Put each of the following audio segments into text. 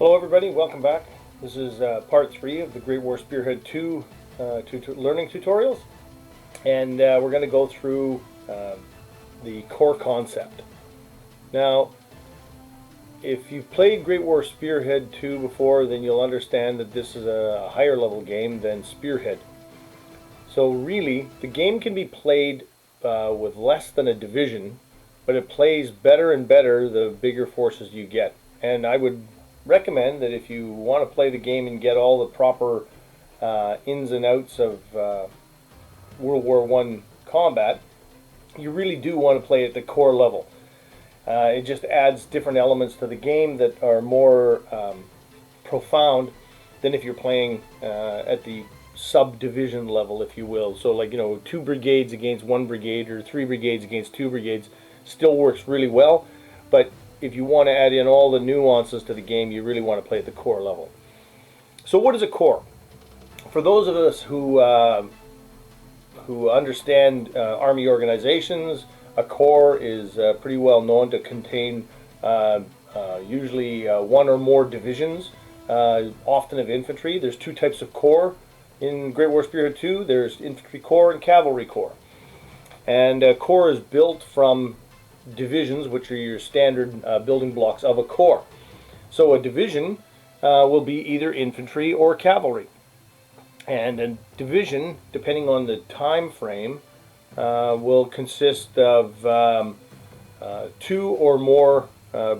Hello everybody, welcome back. This is part 3 of the Great War Spearhead 2 learning tutorials, and we're going to go through the core concept. Now, if you've played Great War Spearhead 2 before, then you'll understand that this is a higher level game than Spearhead. So really, the game can be played with less than a division, but it plays better and better the bigger forces you get. And I would recommend that if you want to play the game and get all the proper ins and outs of World War I combat, you really do want to play at the core level. It just adds different elements to the game that are more profound than if you're playing at the subdivision level, if you will. So like, 2 brigades against 1 brigade or 3 brigades against 2 brigades still works really well, but if you want to add in all the nuances to the game, you really want to play at the core level. So what is a core? For those of us who understand army organizations, a corps is pretty well known to contain usually 1 or more divisions, often of infantry. There's 2 types of corps in Great War Spearhead 2. There's infantry corps and cavalry corps. And a corps is built from divisions, which are your standard building blocks of a corps. So a division will be either infantry or cavalry. And a division, depending on the time frame, will consist of 2 or more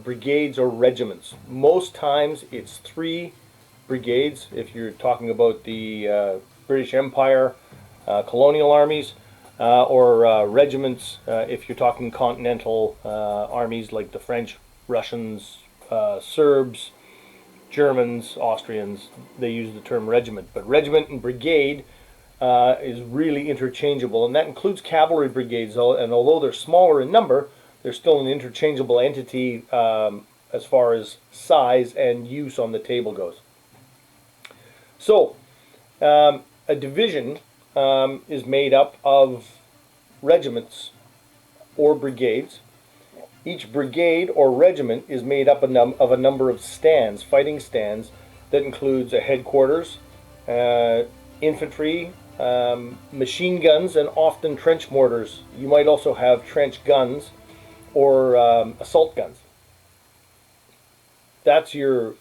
brigades or regiments. Most times it's 3 brigades if you're talking about the British Empire, colonial armies, or regiments if you're talking continental armies like the French, Russians, Serbs, Germans, Austrians. They use the term regiment, but regiment and brigade is really interchangeable, and that includes cavalry brigades, and although they're smaller in number, they're still an interchangeable entity as far as size and use on the table goes. So a division is made up of regiments or brigades. Each brigade or regiment is made up of a number of stands, fighting stands, that includes a headquarters, infantry, machine guns, and often trench mortars. You might also have trench guns or assault guns. That's your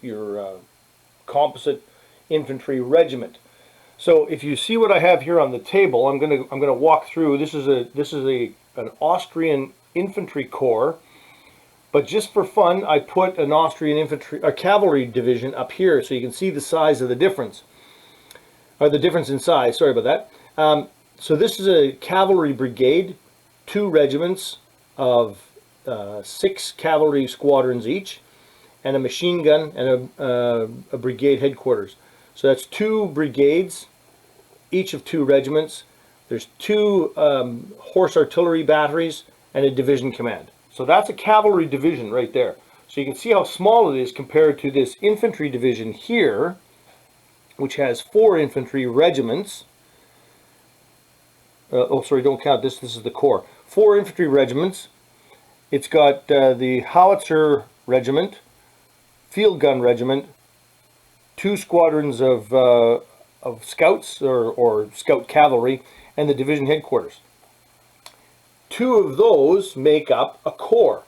composite infantry regiment. So if you see what I have here on the table, I'm gonna walk through. This is an Austrian infantry corps, but just for fun, I put an Austrian cavalry division up here so you can see the size of the difference, or the difference in size. Sorry about that. So this is a cavalry brigade, 2 regiments of 6 cavalry squadrons each, and a machine gun and a brigade headquarters. So that's 2 brigades, each of 2 regiments. There's 2 horse artillery batteries and a division command. So that's a cavalry division right there. So you can see how small it is compared to this infantry division here, which has 4 infantry regiments. Oh, sorry, don't count this. This is the corps. 4 infantry regiments. It's got the howitzer regiment, field gun regiment, 2 squadrons of scouts or scout cavalry, and the division headquarters. 2 of those make up a corps,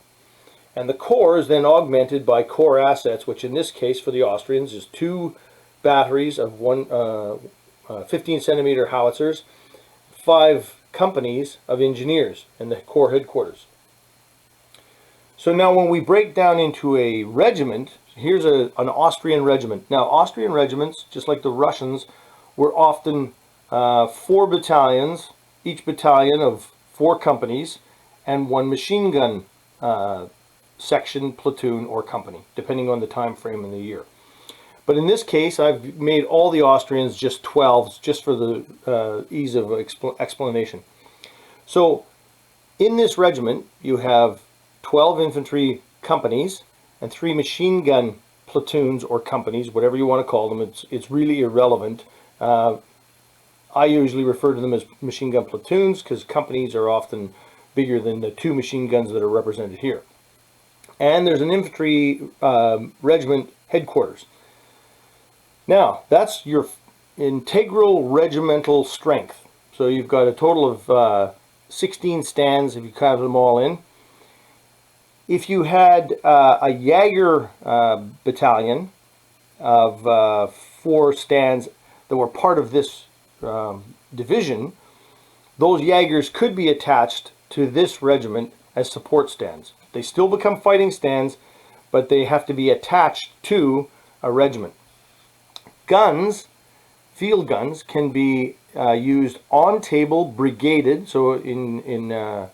and the corps is then augmented by corps assets, which in this case for the Austrians is 2 batteries of 15 centimeter howitzers, 5 companies of engineers, and the corps headquarters. So now when we break down into a regiment, here's an Austrian regiment. Now Austrian regiments, just like the Russians, were often 4 battalions, each battalion of 4 companies, and 1 machine gun section, platoon, or company, depending on the time frame in the year. But in this case, I've made all the Austrians just 12s, just for the ease of explanation. So in this regiment, you have 12 infantry companies and 3 machine gun platoons or companies, whatever you want to call them. It's really irrelevant. I usually refer to them as machine gun platoons because companies are often bigger than the 2 machine guns that are represented here. And there's an infantry regiment headquarters. Now, that's your integral regimental strength. So you've got a total of 16 stands if you count them all in. If you had a Jaeger battalion of 4 stands that were part of this division, those Jaegers could be attached to this regiment as support stands. They still become fighting stands, but they have to be attached to a regiment. Guns, field guns, can be used on table, brigaded, so in a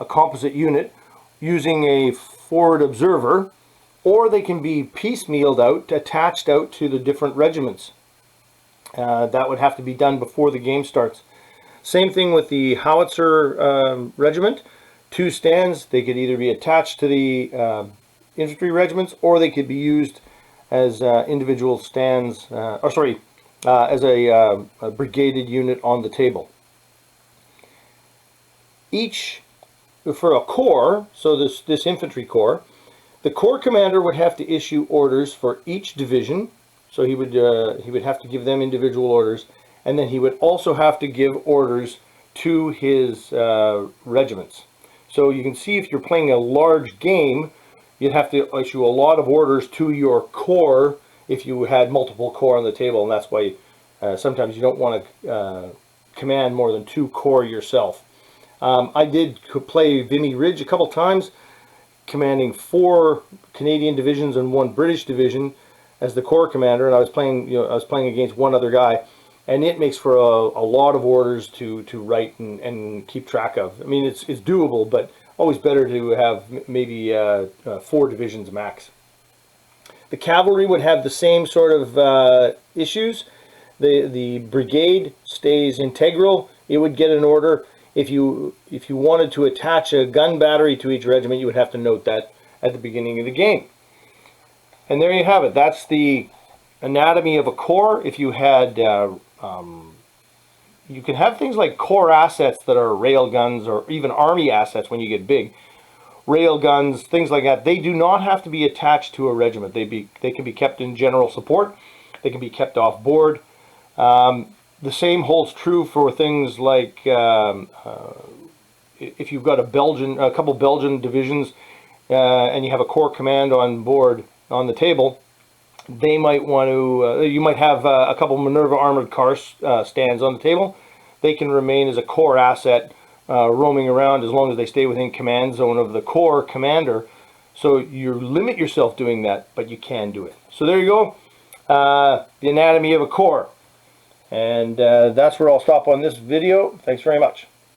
composite unit, using a forward observer, or they can be piecemealed out, attached out to the different regiments. That would have to be done before the game starts. Same thing with the howitzer regiment. 2 stands, they could either be attached to the infantry regiments, or they could be used as individual stands, as a brigaded unit on the table. Each, for a corps, so this infantry corps, the corps commander would have to issue orders for each division. So he would have to give them individual orders, and then he would also have to give orders to his regiments. So you can see if you're playing a large game, you'd have to issue a lot of orders to your corps if you had multiple corps on the table, and that's why sometimes you don't want to command more than 2 corps yourself. I did play Vimy Ridge a couple times, commanding 4 Canadian divisions and 1 British division as the corps commander, and I was playing against one other guy, and it makes for a lot of orders to write and keep track of. I mean, it's doable, but always better to have maybe 4 divisions max. The cavalry would have the same sort of issues. The brigade stays integral. It would get an order. If you wanted to attach a gun battery to each regiment, you would have to note that at the beginning of the game. And there you have it. That's the anatomy of a corps. If you had, you can have things like corps assets that are rail guns, or even army assets when you get big. Rail guns, things like that. They do not have to be attached to a regiment. They can be kept in general support. They can be kept off board. The same holds true for things like if you've got a couple Belgian divisions and you have a corps command on board on the table, they might want to. You might have a couple Minerva armored car stands on the table. They can remain as a corps asset, roaming around as long as they stay within command zone of the corps commander. So you limit yourself doing that, but you can do it. So there you go, the anatomy of a corps. And that's where I'll stop on this video. Thanks very much.